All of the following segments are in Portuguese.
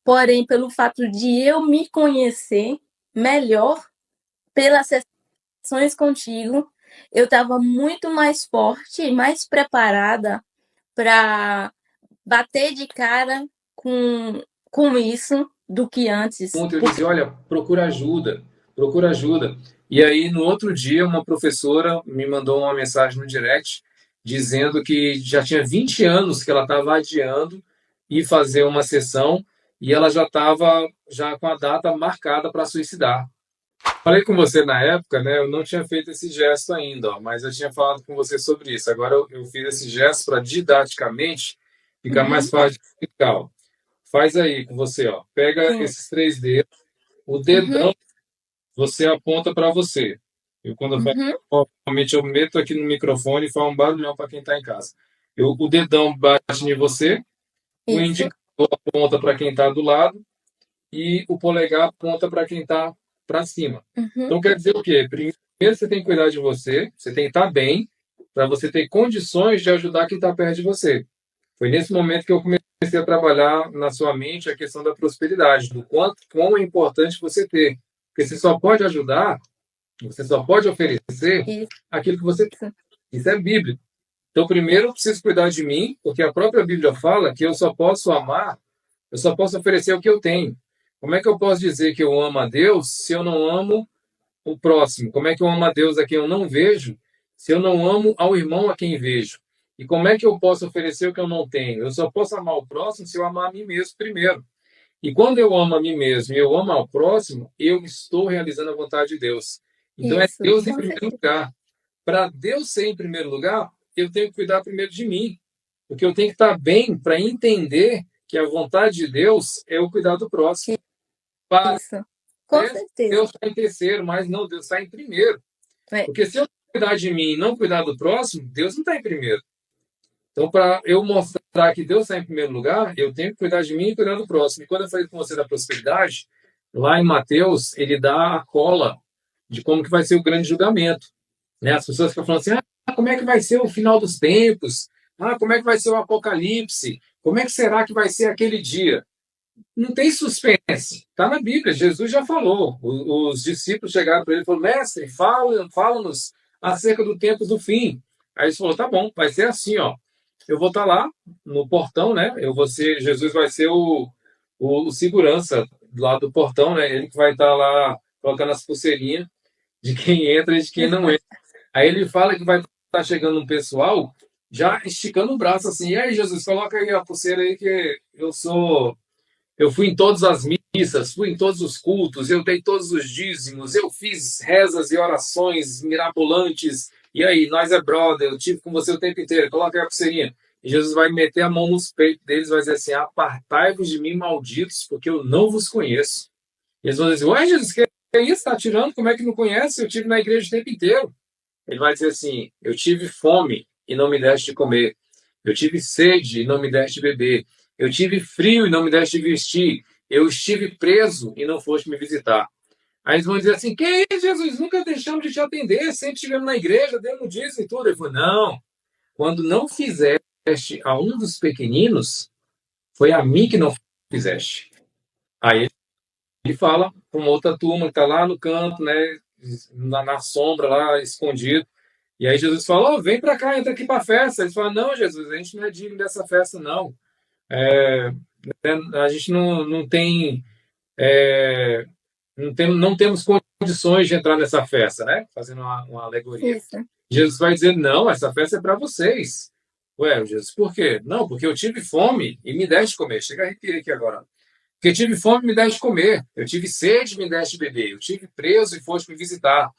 porém, pelo fato de eu me conhecer melhor pelas sessões contigo, eu estava muito mais forte, mais preparada para bater de cara com isso do que antes. Eu disse, olha, procura ajuda, procura ajuda. E aí, no outro dia, uma professora me mandou uma mensagem no direct dizendo que já tinha 20 anos que ela estava adiando ir fazer uma sessão e ela já estava já com a data marcada para suicidar. Falei com você na época, né? Eu não tinha feito esse gesto ainda, ó, mas eu tinha falado com você sobre isso. Agora eu fiz esse gesto para didaticamente ficar mais fácil de explicar. Ó. Faz aí com você, ó. Pega Sim. esses três dedos, o Uhum. dedão você aponta para você. Eu quando eu Uhum. falo, normalmente eu meto aqui no microfone e falo um barulhão para quem está em casa. O dedão bate em você, o Isso. indicador aponta para quem está do lado e o polegar aponta para quem está para cima. Uhum. Então quer dizer o quê? Primeiro você tem que cuidar de você, você tem que estar bem, para você ter condições de ajudar quem está perto de você. Foi nesse momento que eu comecei a trabalhar na sua mente a questão da prosperidade, do quão é importante você ter. Porque você só pode ajudar, você só pode oferecer Isso. aquilo que você tem. Isso é bíblico. Então, primeiro, eu preciso cuidar de mim, porque a própria Bíblia fala que eu só posso amar, eu só posso oferecer o que eu tenho. Como é que eu posso dizer que eu amo a Deus se eu não amo o próximo? Como é que eu amo a Deus a quem eu não vejo se eu não amo ao irmão a quem vejo? E como é que eu posso oferecer o que eu não tenho? Eu só posso amar o próximo se eu amar a mim mesmo primeiro. E quando eu amo a mim mesmo e eu amo ao próximo, eu estou realizando a vontade de Deus. Então é Isso. Deus em Com primeiro certeza. lugar. Para Deus ser em primeiro lugar, eu tenho que cuidar primeiro de mim. Porque eu tenho que estar bem para entender que a vontade de Deus é o cuidar do próximo. Isso. Com Parece que certeza. Deus está em terceiro, mas não, Deus está em primeiro. É. Porque se eu cuidar de mim e não cuidar do próximo, Deus não está em primeiro. Então, para eu mostrar que Deus está em primeiro lugar, eu tenho que cuidar de mim e cuidar do próximo. E quando eu falei com você da prosperidade, lá em Mateus, ele dá a cola de como que vai ser o grande julgamento. Né? As pessoas ficam falando assim, como é que vai ser o final dos tempos? Como é que vai ser o apocalipse? Como é que será que vai ser aquele dia? Não tem suspense. Está na Bíblia. Jesus já falou. Os discípulos chegaram para ele e falaram, mestre, fala-nos acerca do tempo do fim. Aí ele falou, tá bom, vai ser assim, ó. Eu vou estar lá no portão, né? Jesus vai ser o segurança lá do portão, né? Ele que vai estar lá colocando as pulseirinhas de quem entra e de quem não entra. Aí ele fala que vai estar chegando um pessoal já esticando o braço assim. E aí, Jesus, coloca aí a pulseira aí que eu fui em todas as missas, fui em todos os cultos, eu dei todos os dízimos, eu fiz rezas e orações mirabolantes. E aí, nós é brother, eu tive com você o tempo inteiro, coloca aí a pulseirinha. E Jesus vai meter a mão nos peitos deles, vai dizer assim: apartai-vos de mim, malditos, porque eu não vos conheço. E eles vão dizer: ué, Jesus, que é isso? Está tirando? Como é que não conhece? Eu tive na igreja o tempo inteiro. Ele vai dizer assim: eu tive fome e não me deste de comer. Eu tive sede e não me deste de beber. Eu tive frio e não me deste de vestir. Eu estive preso e não foste me visitar. Aí eles vão dizer assim: que é isso, Jesus? Nunca deixamos de te atender. Sempre estivemos na igreja, demos disso e tudo. Ele falou: não. Quando não fizeste a um dos pequeninos, foi a mim que não fizeste. Aí ele fala para uma outra turma que está lá no canto, né, na sombra, lá escondido. E aí Jesus falou: oh, vem para cá, entra aqui para a festa. Eles falam: não, Jesus, a gente não é digno dessa festa, não. É, a gente não tem, não temos condições de entrar nessa festa, né? Fazendo uma alegoria. Isso. Jesus vai dizer: não, essa festa é para vocês. Ué, Jesus, por quê? Não, porque eu tive fome e me deste de comer. Chega a arrepiar aqui agora. Porque eu tive fome e me deste de comer. Eu tive sede e me deste de beber. Eu tive preso e foste me visitar.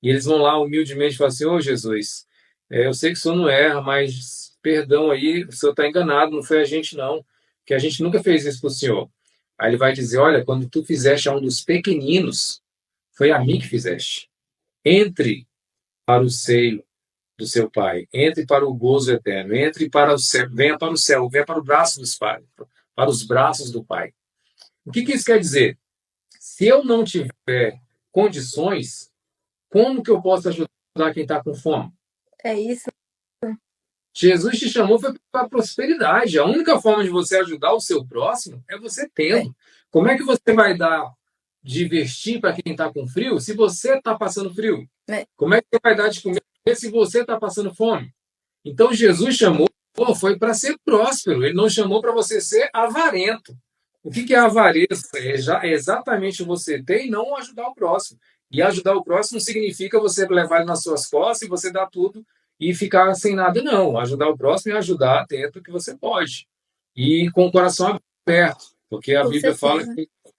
E eles vão lá humildemente e falam assim: ô Jesus, eu sei que o senhor não erra, mas perdão aí, o senhor está enganado, não foi a gente não, que a gente nunca fez isso para o senhor. Aí ele vai dizer: olha, quando tu fizeste a um dos pequeninos, foi a mim que fizeste. Entre para o seio do seu Pai, entre para o gozo eterno, entre para o céu, venha para o céu, venha para o braço dos Pai, para os braços do Pai. O que isso quer dizer? Se eu não tiver condições, como que eu posso ajudar quem está com fome? É isso. Jesus te chamou para a prosperidade. A única forma de você ajudar o seu próximo é você É. tendo. Como é que você vai dar de vestir para quem está com frio se você está passando frio? Como é que você vai dar de comer se você está passando fome? Então Jesus chamou, foi para ser próspero, ele não chamou para você ser avarento. O que é avareza? É exatamente você ter e não ajudar o próximo. E ajudar o próximo significa você levar ele nas suas costas e você dar tudo e ficar sem nada, não. Ajudar o próximo é ajudar dentro do que você pode. E com o coração aberto, porque a Com Bíblia fala certeza. que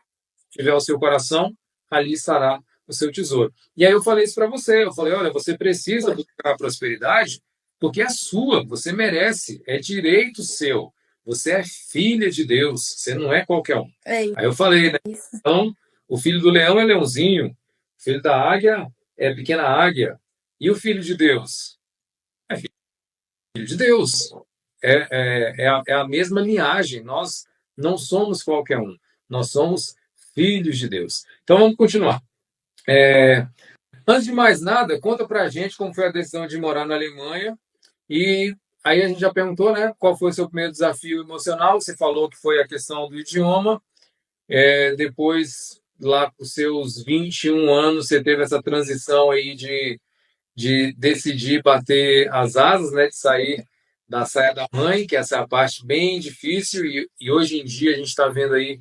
tiver o seu coração, ali estará o seu tesouro. E aí eu falei isso para você, eu falei, olha, você precisa Foi. buscar a prosperidade porque é sua, você merece, é direito seu. Você é filha de Deus, você não é qualquer um. É Aí eu falei, né? isso. Então, o filho do leão é leãozinho, o filho da águia é pequena águia. E o filho de Deus? É filho de Deus. É a mesma linhagem. Nós não somos qualquer um. Nós somos filhos de Deus. Então vamos continuar. Antes de mais nada, conta pra gente como foi a decisão de morar na Alemanha. E aí a gente já perguntou, né? Qual foi o seu primeiro desafio emocional? Você falou que foi a questão do idioma. Depois, lá com seus 21 anos, você teve essa transição aí de decidir bater as asas, né? De sair da saia da mãe, que essa é a parte bem difícil. E hoje em dia a gente está vendo aí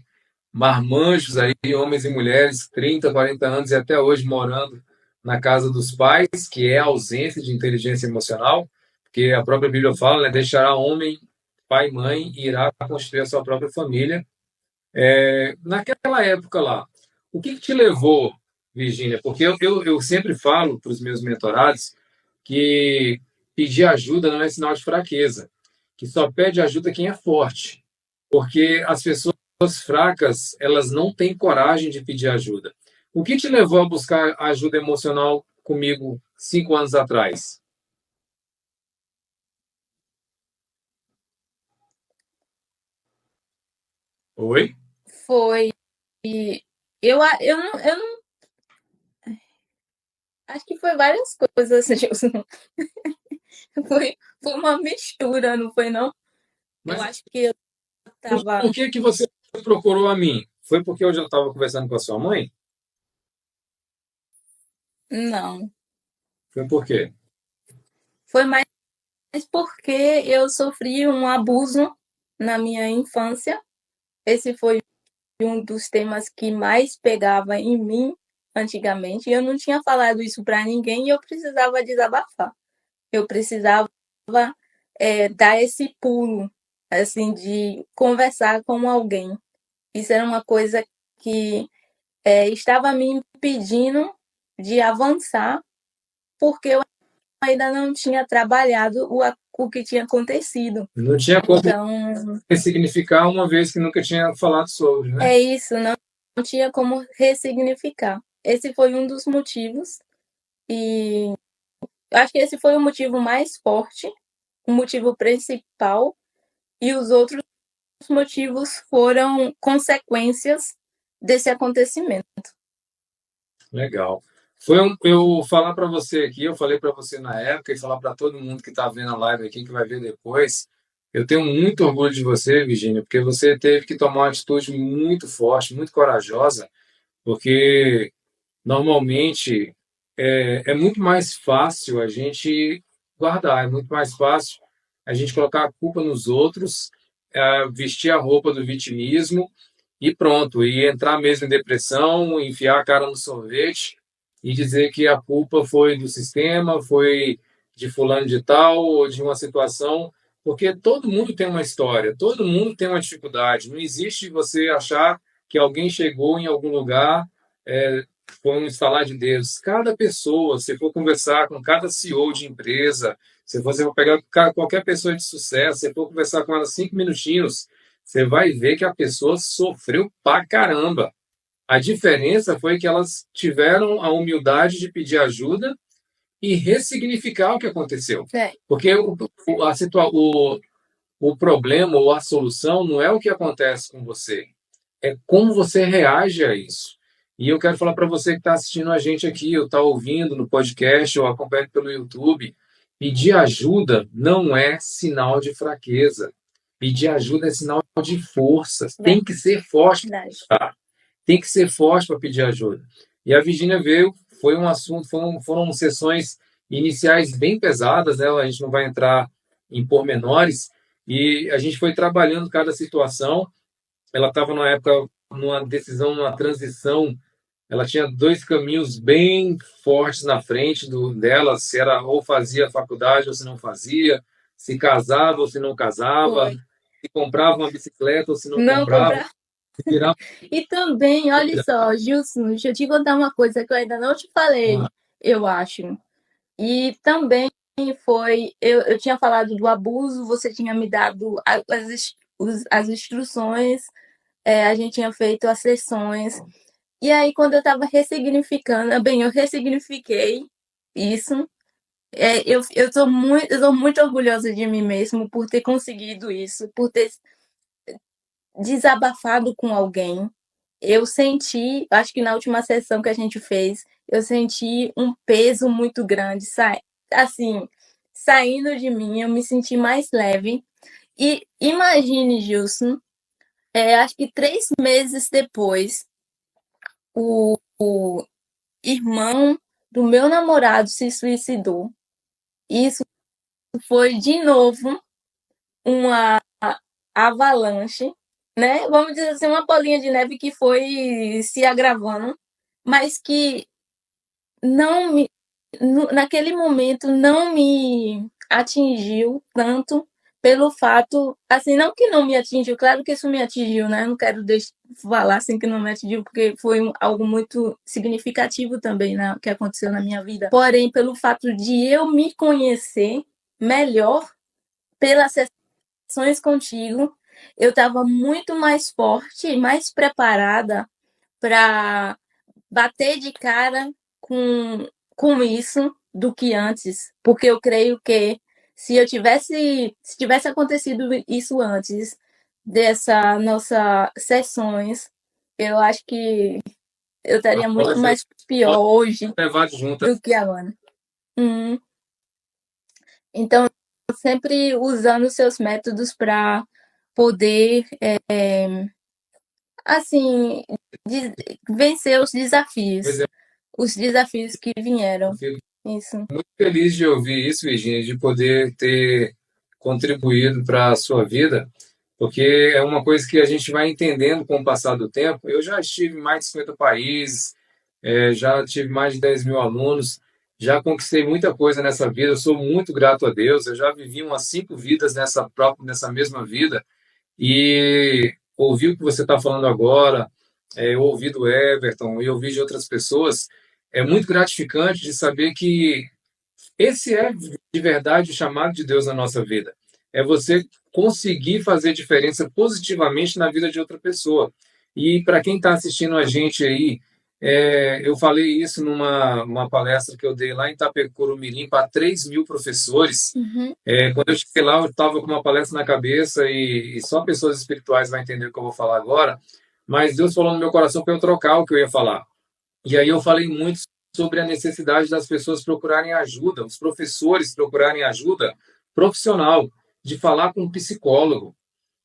marmanjos aí, homens e mulheres, 30, 40 anos e até hoje morando na casa dos pais, que é a ausência de inteligência emocional, porque a própria Bíblia fala, né, deixará homem, pai e mãe e irá construir a sua própria família. Naquela época lá, o que te levou, Virgínia? Porque eu sempre falo para os meus mentorados que pedir ajuda não é sinal de fraqueza, que só pede ajuda quem é forte, porque as pessoas fracas, elas não têm coragem de pedir ajuda. O que te levou a buscar ajuda emocional comigo 5 anos atrás? Oi? Foi. Eu não. Acho que foi várias coisas, Gilson. Foi uma mistura, não foi, não? Eu Mas acho que eu por tava. que você procurou a mim? Foi porque eu já estava conversando com a sua mãe? Não. Foi por quê? Foi mais porque eu sofri um abuso na minha infância. Esse foi um dos temas que mais pegava em mim antigamente. Eu não tinha falado isso para ninguém e eu precisava desabafar. Eu precisava dar esse pulo, assim, de conversar com alguém. Isso era uma coisa que estava me impedindo de avançar, porque eu ainda não tinha trabalhado o que tinha acontecido. Não tinha como Então, ressignificar uma vez que nunca tinha falado sobre, né? é isso, não tinha como ressignificar. Esse foi um dos motivos, e eu acho que esse foi o motivo mais forte, o motivo principal, e os outros motivos foram consequências desse acontecimento. Legal. Eu falar para você aqui, eu falei para você na época e falar para todo mundo que está vendo a live aqui, que vai ver depois. Eu tenho muito orgulho de você, Virginia, porque você teve que tomar uma atitude muito forte, muito corajosa, porque normalmente é muito mais fácil a gente guardar, é muito mais fácil a gente colocar a culpa nos outros, vestir a roupa do vitimismo e pronto, e entrar mesmo em depressão, enfiar a cara no sorvete e dizer que a culpa foi do sistema, foi de fulano de tal ou de uma situação, porque todo mundo tem uma história, todo mundo tem uma dificuldade. Não existe você achar que alguém chegou em algum lugar, é, foi um instalar de dedos. Cada pessoa, se for conversar com cada CEO de empresa, se você for pegar qualquer pessoa de sucesso, se for conversar com ela 5 minutinhos, você vai ver que a pessoa sofreu pra caramba. A diferença foi que elas tiveram a humildade de pedir ajuda e ressignificar o que aconteceu. É, Porque o problema ou a solução não é o que acontece com você, é como você reage a isso. E eu quero falar para você que está assistindo a gente aqui, ou está ouvindo no podcast, ou acompanhando pelo YouTube, pedir ajuda não é sinal de fraqueza. Pedir ajuda é sinal de força. Tem que ser forte, Verdade. tem que ser forte para pedir ajuda. E a Virgínia veio, foi um assunto, foram sessões iniciais bem pesadas, né? A gente não vai entrar em pormenores, e a gente foi trabalhando cada situação. Ela estava numa época, numa decisão, numa transição. Ela tinha dois caminhos bem fortes na frente dela, se era ou fazia faculdade ou se não fazia, se casava ou se não casava, Foi. se comprava uma bicicleta ou se não Não comprava, comprar. se virava. E também, olha só, Gilson, deixa eu te contar uma coisa que eu ainda não te falei, eu acho. E também eu tinha falado do abuso, você tinha me dado as instruções, a gente tinha feito as sessões. E aí, quando eu estava ressignificando, bem, eu ressignifiquei isso. Eu tô muito orgulhosa de mim mesmo por ter conseguido isso, por ter desabafado com alguém. Eu senti, acho que na última sessão que a gente fez, eu senti um peso muito grande, assim, saindo de mim, eu me senti mais leve. E imagine, Gilson, acho que 3 meses depois, o irmão do meu namorado se suicidou. Isso foi, de novo, uma avalanche, né? Vamos dizer assim, uma bolinha de neve que foi se agravando, mas que não me, naquele momento não me atingiu tanto pelo fato, assim, não que não me atingiu, claro que isso me atingiu, né? Eu não quero falar assim que não me atingiu, porque foi algo muito significativo também, né, que aconteceu na minha vida. Porém, pelo fato de eu me conhecer melhor pelas sessões contigo, eu estava muito mais forte, mais preparada para bater de cara com isso do que antes, porque eu creio que se tivesse acontecido isso antes dessa nossa sessões, eu acho que eu estaria muito Pode mais pior hoje levar junto. do que agora. Hum. Então, sempre usando seus métodos para poder, assim, vencer Pois é, os desafios que eu vieram. fico Isso. muito feliz de ouvir isso, Virginia, de poder ter contribuído para a sua vida, porque é uma coisa que a gente vai entendendo com o passar do tempo. Eu já estive em mais de 50 países, já tive mais de 10 mil alunos, já conquistei muita coisa nessa vida, eu sou muito grato a Deus, eu já vivi umas 5 vidas nessa mesma vida, e ouvir o que você está falando agora, eu ouvi do Everton e ouvi de outras pessoas, é muito gratificante de saber que esse é de verdade o chamado de Deus na nossa vida. É você conseguir fazer diferença positivamente na vida de outra pessoa. E para quem está assistindo a gente aí, eu falei isso numa palestra que eu dei lá em Itapecuru-Mirim para 3 mil professores. Uhum. Quando eu cheguei lá, eu estava com uma palestra na cabeça e só pessoas espirituais vão entender o que eu vou falar agora. Mas Deus falou no meu coração para eu trocar o que eu ia falar. E aí eu falei muito sobre a necessidade das pessoas procurarem ajuda, os professores procurarem ajuda profissional, de falar com um psicólogo.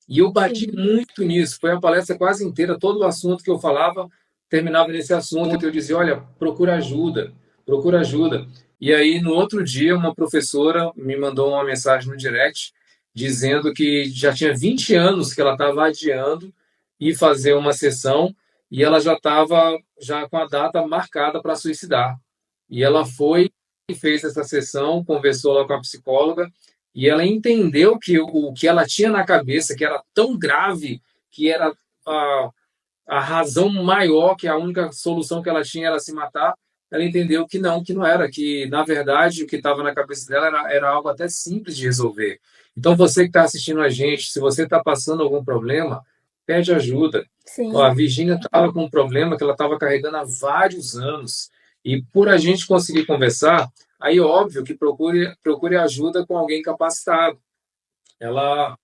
E eu bati Sim. muito nisso. Foi a palestra quase inteira, todo o assunto que eu falava terminava nesse assunto. Então eu dizia, olha, procura ajuda, procura ajuda. E aí, no outro dia, uma professora me mandou uma mensagem no direct dizendo que já tinha 20 anos que ela estava adiando ir fazer uma sessão e ela já estava já com a data marcada para suicidar. E ela foi e fez essa sessão, conversou lá com a psicóloga e ela entendeu que o que ela tinha na cabeça, que era tão grave, que era a razão maior, que a única solução que ela tinha era se matar, ela entendeu que não era, que na verdade o que estava na cabeça dela era algo até simples de resolver. Então você que está assistindo a gente, se você está passando algum problema, pede ajuda. Ó, Sim. a Virgínia estava com um problema que ela estava carregando há vários anos. E por a gente conseguir conversar, aí óbvio que procure ajuda com alguém capacitado. Ela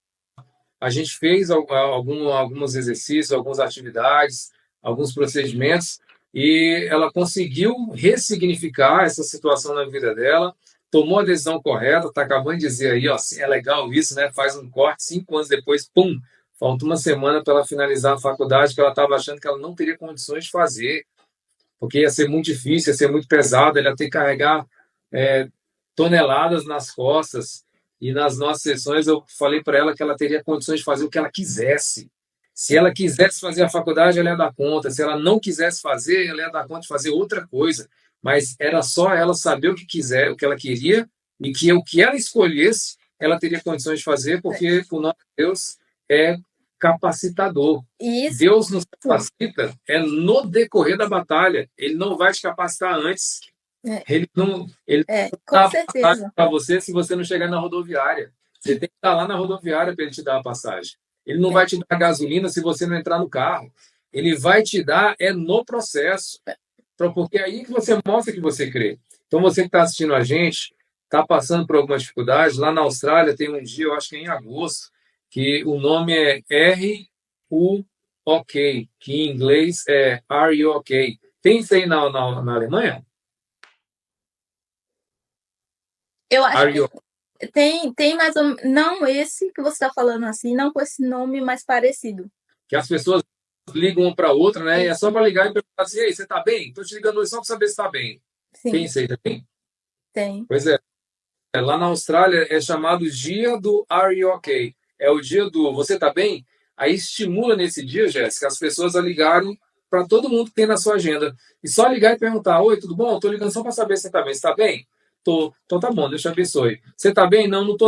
A gente fez alguns exercícios, algumas atividades, alguns procedimentos, e ela conseguiu ressignificar essa situação na vida dela, tomou a decisão correta, está acabando de dizer aí, ó, é legal isso, né? Faz um corte, 5 anos depois, pum, Falta uma semana para ela finalizar a faculdade, que ela estava achando que ela não teria condições de fazer, porque ia ser muito difícil, ia ser muito pesado, ela ia ter que carregar é, toneladas nas costas. E nas nossas sessões eu falei para ela que ela teria condições de fazer o que ela quisesse. Se ela quisesse fazer a faculdade, ela ia dar conta. Se ela não quisesse fazer, ela ia dar conta de fazer outra coisa. Mas era só ela saber o que quiser, o que ela queria, e que o que ela escolhesse, ela teria condições de fazer, porque o nosso Deus é capacitador. Isso, Deus nos capacita no decorrer da batalha. Ele não vai te capacitar antes. é, Ele não com dá a passagem certeza. para você se você não chegar na rodoviária. Você tem que estar lá na rodoviária para ele te dar a passagem. Ele não É, vai te dar gasolina se você não entrar no carro. Ele vai te dar no processo, porque é aí que você mostra que você crê. Então, você que está assistindo a gente, está passando por alguma dificuldade, lá na Austrália tem um dia, eu acho que é em agosto, que o nome é R-U-OK, que em inglês é Are You OK? Tem isso aí na Alemanha? eu acho Are que You tem mais ou menos, não esse que você está falando assim, não com esse nome mais parecido. que as pessoas ligam uma para outra, né? E é só Isso, para ligar e perguntar assim: Ei, você está bem? Estou te ligando hoje só para saber se está bem. Tem sim, isso aí também? tem. Pois é. Lá na Austrália é chamado Dia do Are You OK? É o dia do Você está bem? Aí estimula nesse dia, Jéssica, as pessoas a ligarem para todo mundo que tem na sua agenda. E só ligar e perguntar: Oi, tudo bom? Estou ligando só para saber se você está bem. Você está bem? Tô. Então tá bom, Deus te abençoe. Você está bem? Não, não estou.